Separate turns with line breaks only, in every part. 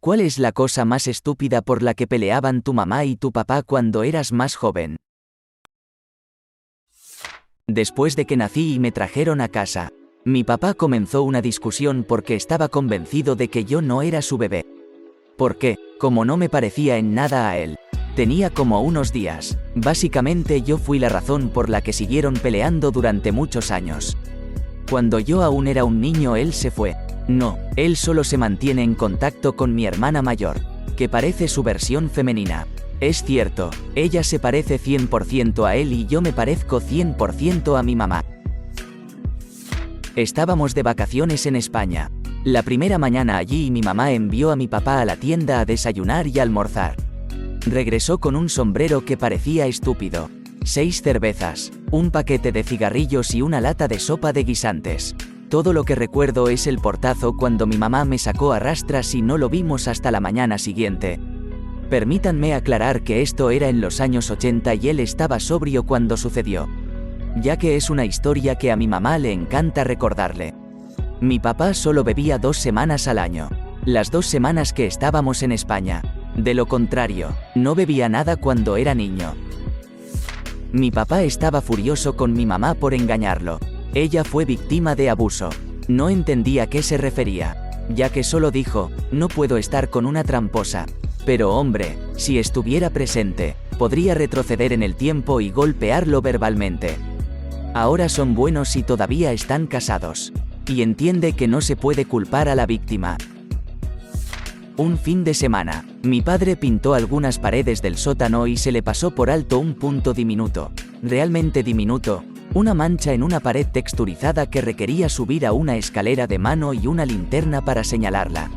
¿Cuál es la cosa más estúpida por la que peleaban tu mamá y tu papá cuando eras más joven? Después de que nací y me trajeron a casa, mi papá comenzó una discusión porque estaba convencido de que yo no era su bebé. Porque, como no me parecía en nada a él, tenía como unos días, básicamente yo fui la razón por la que siguieron peleando durante muchos años. Cuando yo aún era un niño él se fue. No, él solo se mantiene en contacto con mi hermana mayor, que parece su versión femenina. Es cierto, ella se parece 100% a él y yo me parezco 100% a mi mamá. Estábamos de vacaciones en España. La primera mañana allí y mi mamá envió a mi papá a la tienda a desayunar y almorzar. Regresó con un sombrero que parecía estúpido, 6 cervezas, un paquete de cigarrillos y una lata de sopa de guisantes. Todo lo que recuerdo es el portazo cuando mi mamá me sacó a rastras y no lo vimos hasta la mañana siguiente. Permítanme aclarar que esto era en los años 80 y él estaba sobrio cuando sucedió, ya que es una historia que a mi mamá le encanta recordarle. Mi papá solo bebía 2 semanas al año, las 2 semanas que estábamos en España. De lo contrario, no bebía nada cuando era niño. Mi papá estaba furioso con mi mamá por engañarlo. Ella fue víctima de abuso. No entendía a qué se refería, ya que solo dijo, no puedo estar con una tramposa. Pero hombre, si estuviera presente, podría retroceder en el tiempo y golpearlo verbalmente. Ahora son buenos y todavía están casados. Y entiende que no se puede culpar a la víctima. Un fin de semana, mi padre pintó algunas paredes del sótano y se le pasó por alto un punto diminuto, realmente diminuto, una mancha en una pared texturizada que requería subir a una escalera de mano y una linterna para señalarla.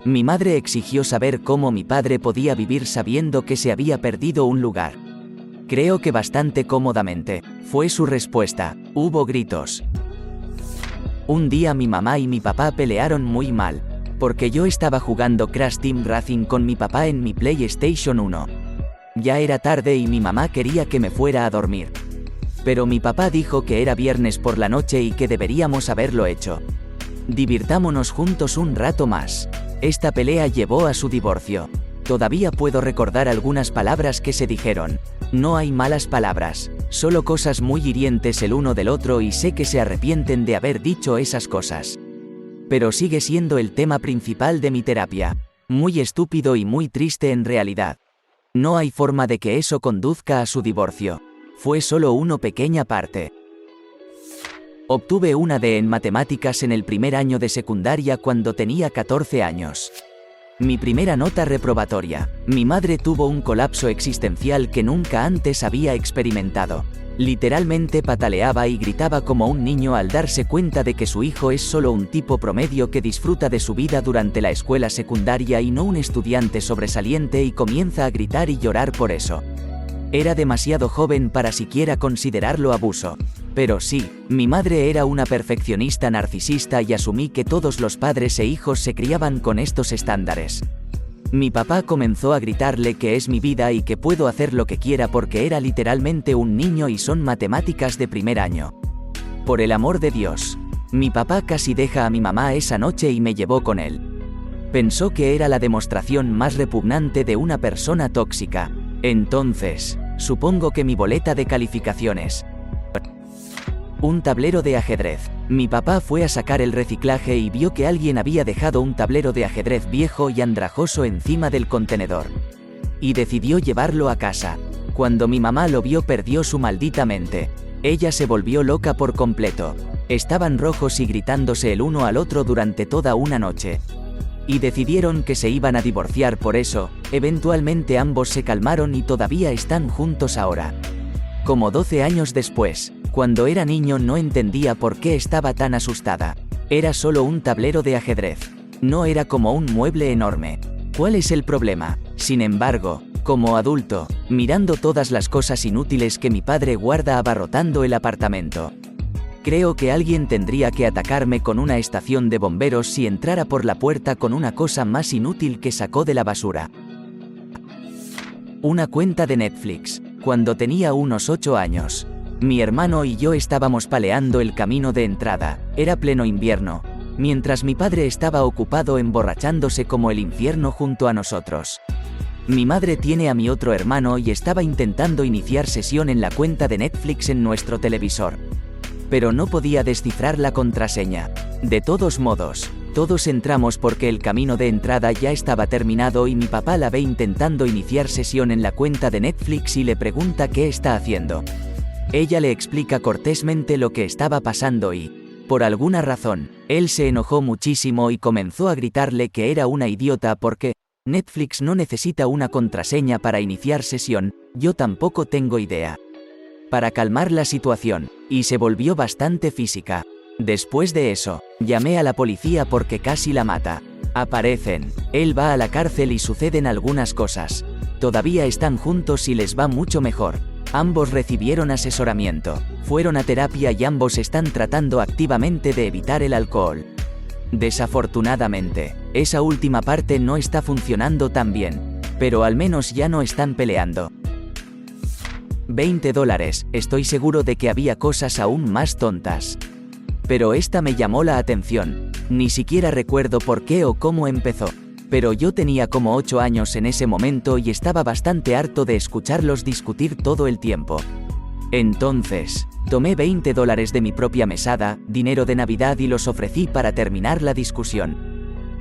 Mi madre exigió saber cómo mi padre podía vivir sabiendo que se había perdido un lugar. Creo que bastante cómodamente, fue su respuesta. Hubo gritos. Un día mi mamá y mi papá pelearon muy mal, porque yo estaba jugando Crash Team Racing con mi papá en mi PlayStation 1. Ya era tarde y mi mamá quería que me fuera a dormir. Pero mi papá dijo que era viernes por la noche y que deberíamos haberlo hecho. Divirtámonos juntos un rato más. Esta pelea llevó a su divorcio. Todavía puedo recordar algunas palabras que se dijeron. No hay malas palabras, solo cosas muy hirientes el uno del otro y sé que se arrepienten de haber dicho esas cosas. Pero sigue siendo el tema principal de mi terapia. Muy estúpido y muy triste en realidad. No hay forma de que eso conduzca a su divorcio. Fue solo una pequeña parte. Obtuve una D en matemáticas en el primer año de secundaria cuando tenía 14 años. Mi primera nota reprobatoria. Mi madre tuvo un colapso existencial que nunca antes había experimentado. Literalmente pataleaba y gritaba como un niño al darse cuenta de que su hijo es solo un tipo promedio que disfruta de su vida durante la escuela secundaria y no un estudiante sobresaliente y comienza a gritar y llorar por eso. Era demasiado joven para siquiera considerarlo abuso. Pero sí, mi madre era una perfeccionista narcisista y asumí que todos los padres e hijos se criaban con estos estándares. Mi papá comenzó a gritarle que es mi vida y que puedo hacer lo que quiera porque era literalmente un niño y son matemáticas de primer año. Por el amor de Dios. Mi papá casi deja a mi mamá esa noche y me llevó con él. Pensó que era la demostración más repugnante de una persona tóxica. Entonces, supongo que mi boleta de calificaciones. Un tablero de ajedrez. Mi papá fue a sacar el reciclaje y vio que alguien había dejado un tablero de ajedrez viejo y andrajoso encima del contenedor. Y decidió llevarlo a casa. Cuando mi mamá lo vio perdió su maldita mente. Ella se volvió loca por completo. Estaban rojos y gritándose el uno al otro durante toda una noche. Y decidieron que se iban a divorciar por eso. Eventualmente ambos se calmaron y todavía están juntos ahora. Como 12 años después. Cuando era niño no entendía por qué estaba tan asustada. Era solo un tablero de ajedrez. No era como un mueble enorme. ¿Cuál es el problema? Sin embargo, como adulto, mirando todas las cosas inútiles que mi padre guarda abarrotando el apartamento. Creo que alguien tendría que atacarme con una estación de bomberos si entrara por la puerta con una cosa más inútil que sacó de la basura. Una cuenta de Netflix. Cuando tenía unos 8 años. Mi hermano y yo estábamos paleando el camino de entrada, era pleno invierno, mientras mi padre estaba ocupado emborrachándose como el infierno junto a nosotros. Mi madre tiene a mi otro hermano y estaba intentando iniciar sesión en la cuenta de Netflix en nuestro televisor. Pero no podía descifrar la contraseña. De todos modos, todos entramos porque el camino de entrada ya estaba terminado y mi papá la ve intentando iniciar sesión en la cuenta de Netflix y le pregunta qué está haciendo. Ella le explica cortésmente lo que estaba pasando y, por alguna razón, él se enojó muchísimo y comenzó a gritarle que era una idiota porque Netflix no necesita una contraseña para iniciar sesión, yo tampoco tengo idea. Para calmar la situación, y se volvió bastante física. Después de eso, llamé a la policía porque casi la mata. Aparecen, él va a la cárcel y suceden algunas cosas. Todavía están juntos y les va mucho mejor. Ambos recibieron asesoramiento, fueron a terapia y ambos están tratando activamente de evitar el alcohol. Desafortunadamente, esa última parte no está funcionando tan bien, pero al menos ya no están peleando. $20, estoy seguro de que había cosas aún más tontas. Pero esta me llamó la atención, ni siquiera recuerdo por qué o cómo empezó. Pero yo tenía como 8 años en ese momento y estaba bastante harto de escucharlos discutir todo el tiempo. Entonces, tomé $20 de mi propia mesada, dinero de Navidad y los ofrecí para terminar la discusión.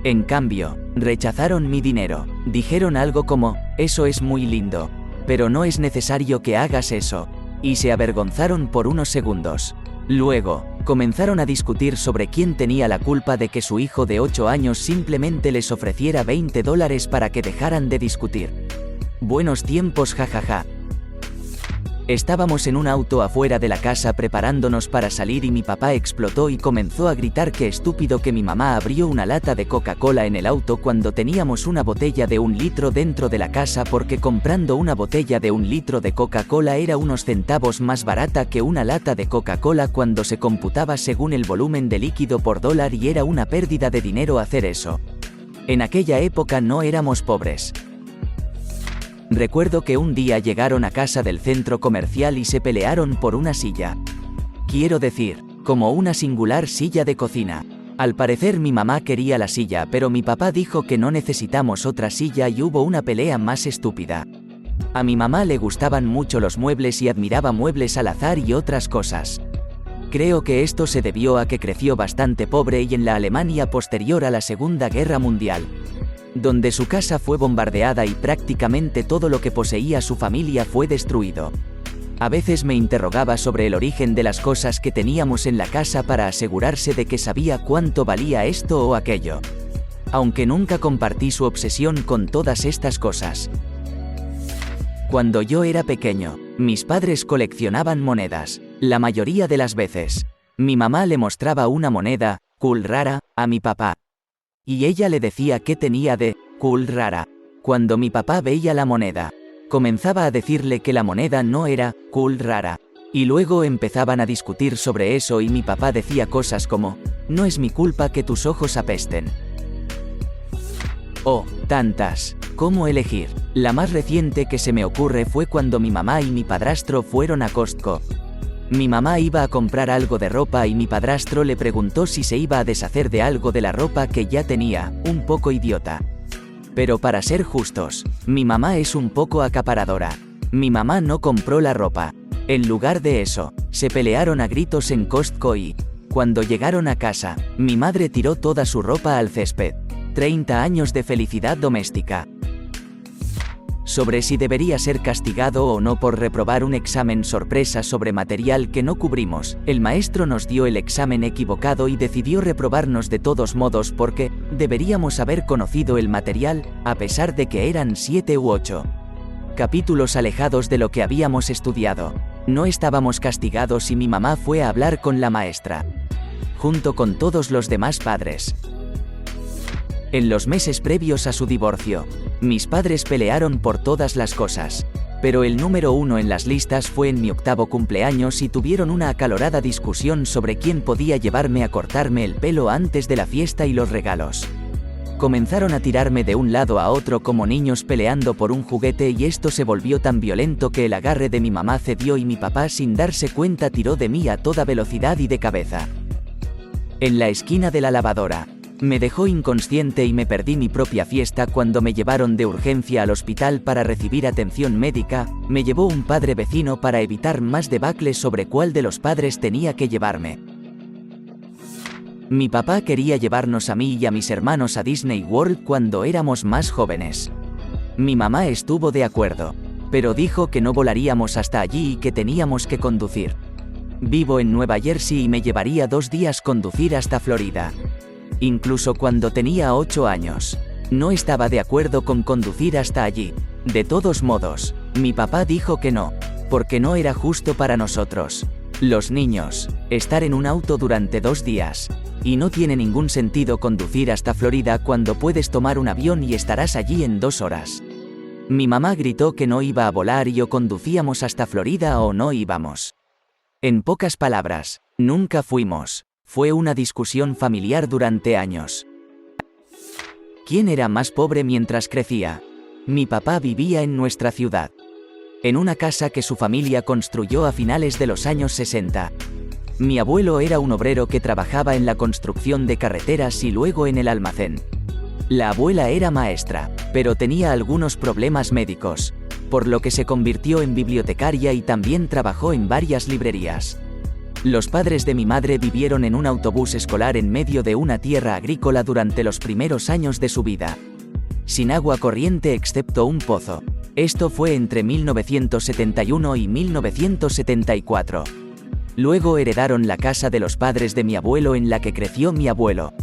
En cambio, rechazaron mi dinero, dijeron algo como, eso es muy lindo, pero no es necesario que hagas eso, y se avergonzaron por unos segundos. Luego, comenzaron a discutir sobre quién tenía la culpa de que su hijo de 8 años simplemente les ofreciera $20 para que dejaran de discutir. Buenos tiempos, jajaja. Estábamos en un auto afuera de la casa preparándonos para salir y mi papá explotó y comenzó a gritar que estúpido que mi mamá abrió una lata de Coca-Cola en el auto cuando teníamos una botella de 1 litro dentro de la casa porque comprando una botella de 1 litro de Coca-Cola era unos centavos más barata que una lata de Coca-Cola cuando se computaba según el volumen de líquido por dólar y era una pérdida de dinero hacer eso. En aquella época no éramos pobres. Recuerdo que un día llegaron a casa del centro comercial y se pelearon por una silla. Quiero decir, como una singular silla de cocina. Al parecer mi mamá quería la silla, pero mi papá dijo que no necesitamos otra silla y hubo una pelea más estúpida. A mi mamá le gustaban mucho los muebles y admiraba muebles al azar y otras cosas. Creo que esto se debió a que creció bastante pobre y en la Alemania posterior a la Segunda Guerra Mundial, donde su casa fue bombardeada y prácticamente todo lo que poseía su familia fue destruido. A veces me interrogaba sobre el origen de las cosas que teníamos en la casa para asegurarse de que sabía cuánto valía esto o aquello. Aunque nunca compartí su obsesión con todas estas cosas. Cuando yo era pequeño, mis padres coleccionaban monedas, la mayoría de las veces. Mi mamá le mostraba una moneda, cool rara, a mi papá. Y ella le decía qué tenía de cool rara. Cuando mi papá veía la moneda, comenzaba a decirle que la moneda no era cool rara. Y luego empezaban a discutir sobre eso y mi papá decía cosas como, no es mi culpa que tus ojos apesten. Oh, tantas. ¿Cómo elegir? La más reciente que se me ocurre fue cuando mi mamá y mi padrastro fueron a Costco. Mi mamá iba a comprar algo de ropa y mi padrastro le preguntó si se iba a deshacer de algo de la ropa que ya tenía, un poco idiota. Pero para ser justos, mi mamá es un poco acaparadora. Mi mamá no compró la ropa. En lugar de eso, se pelearon a gritos en Costco y, cuando llegaron a casa, mi madre tiró toda su ropa al césped. 30 años de felicidad doméstica. Sobre si debería ser castigado o no por reprobar un examen sorpresa sobre material que no cubrimos, el maestro nos dio el examen equivocado y decidió reprobarnos de todos modos porque deberíamos haber conocido el material, a pesar de que eran 7 u 8 capítulos alejados de lo que habíamos estudiado. No estábamos castigados y mi mamá fue a hablar con la maestra, junto con todos los demás padres. En los meses previos a su divorcio, mis padres pelearon por todas las cosas, pero el número 1 en las listas fue en mi 8º cumpleaños y tuvieron una acalorada discusión sobre quién podía llevarme a cortarme el pelo antes de la fiesta y los regalos. Comenzaron a tirarme de un lado a otro como niños peleando por un juguete y esto se volvió tan violento que el agarre de mi mamá cedió y mi papá sin darse cuenta tiró de mí a toda velocidad y de cabeza. En la esquina de la lavadora. Me dejó inconsciente y me perdí mi propia fiesta cuando me llevaron de urgencia al hospital para recibir atención médica. Me llevó un padre vecino para evitar más debacles sobre cuál de los padres tenía que llevarme. Mi papá quería llevarnos a mí y a mis hermanos a Disney World cuando éramos más jóvenes. Mi mamá estuvo de acuerdo, pero dijo que no volaríamos hasta allí y que teníamos que conducir. Vivo en Nueva Jersey y me llevaría 2 días conducir hasta Florida. Incluso cuando tenía 8 años. No estaba de acuerdo con conducir hasta allí. De todos modos, mi papá dijo que no, porque no era justo para nosotros, los niños, estar en un auto durante 2 días. Y no tiene ningún sentido conducir hasta Florida cuando puedes tomar un avión y estarás allí en 2 horas. Mi mamá gritó que no iba a volar y o conducíamos hasta Florida o no íbamos. En pocas palabras, nunca fuimos. Fue una discusión familiar durante años. ¿Quién era más pobre mientras crecía? Mi papá vivía en nuestra ciudad, en una casa que su familia construyó a finales de los años 60. Mi abuelo era un obrero que trabajaba en la construcción de carreteras y luego en el almacén. La abuela era maestra, pero tenía algunos problemas médicos, por lo que se convirtió en bibliotecaria y también trabajó en varias librerías. Los padres de mi madre vivieron en un autobús escolar en medio de una tierra agrícola durante los primeros años de su vida, sin agua corriente excepto un pozo. Esto fue entre 1971 y 1974. Luego heredaron la casa de los padres de mi abuelo en la que creció mi abuelo.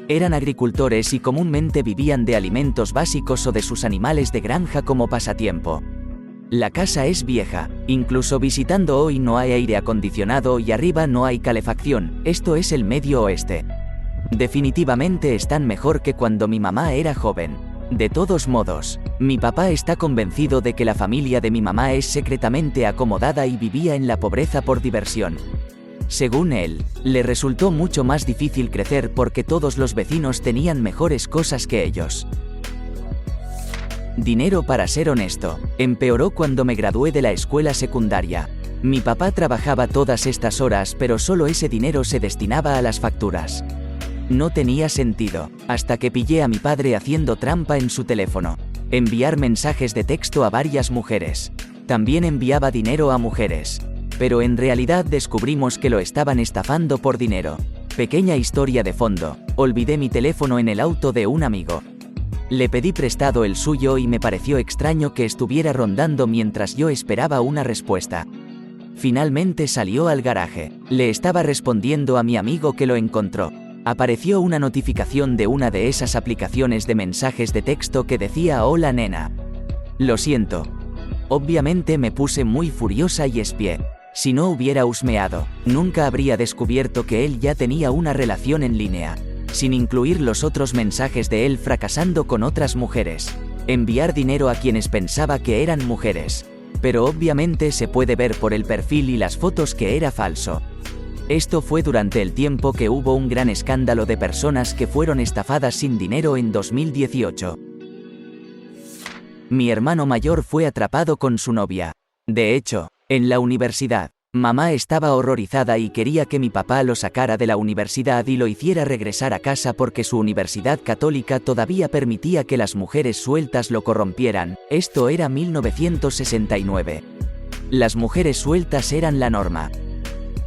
Eran agricultores y comúnmente vivían de alimentos básicos o de sus animales de granja como pasatiempo. La casa es vieja, incluso visitando hoy no hay aire acondicionado y arriba no hay calefacción. Esto es el Medio Oeste. Definitivamente están mejor que cuando mi mamá era joven. De todos modos, mi papá está convencido de que la familia de mi mamá es secretamente acomodada y vivía en la pobreza por diversión. Según él, le resultó mucho más difícil crecer porque todos los vecinos tenían mejores cosas que ellos. Dinero, para ser honesto, empeoró cuando me gradué de la escuela secundaria. Mi papá trabajaba todas estas horas, pero solo ese dinero se destinaba a las facturas. No tenía sentido, hasta que pillé a mi padre haciendo trampa en su teléfono. Enviar mensajes de texto a varias mujeres. También enviaba dinero a mujeres. Pero en realidad descubrimos que lo estaban estafando por dinero. Pequeña historia de fondo: olvidé mi teléfono en el auto de un amigo. Le pedí prestado el suyo y me pareció extraño que estuviera rondando mientras yo esperaba una respuesta. Finalmente salió al garaje. Le estaba respondiendo a mi amigo que lo encontró. Apareció una notificación de una de esas aplicaciones de mensajes de texto que decía: hola nena. Lo siento. Obviamente me puse muy furiosa y espié. Si no hubiera husmeado, nunca habría descubierto que él ya tenía una relación en línea, sin incluir los otros mensajes de él fracasando con otras mujeres. Enviar dinero a quienes pensaba que eran mujeres. Pero obviamente se puede ver por el perfil y las fotos que era falso. Esto fue durante el tiempo que hubo un gran escándalo de personas que fueron estafadas sin dinero en 2018. Mi hermano mayor fue atrapado con su novia. De hecho, en la universidad, mamá estaba horrorizada y quería que mi papá lo sacara de la universidad y lo hiciera regresar a casa porque su universidad católica todavía permitía que las mujeres sueltas lo corrompieran. Esto era 1969. Las mujeres sueltas eran la norma.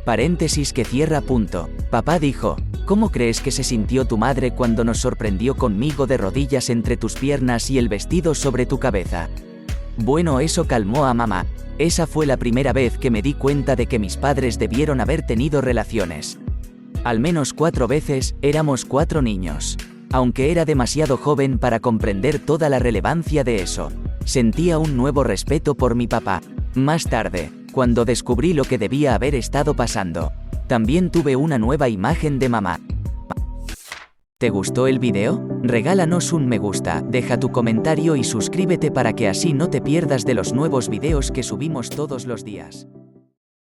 Paréntesis que cierra punto. Papá dijo: ¿cómo crees que se sintió tu madre cuando nos sorprendió conmigo de rodillas entre tus piernas y el vestido sobre tu cabeza? Bueno, eso calmó a mamá. Esa fue la primera vez que me di cuenta de que mis padres debieron haber tenido relaciones. Al menos 4 veces. Éramos 4 niños. Aunque era demasiado joven para comprender toda la relevancia de eso, sentía un nuevo respeto por mi papá. Más tarde, cuando descubrí lo que debía haber estado pasando, también tuve una nueva imagen de mamá. ¿Te gustó el video? Regálanos un me gusta, deja tu comentario y suscríbete para que así no te pierdas de los nuevos videos que subimos todos los días.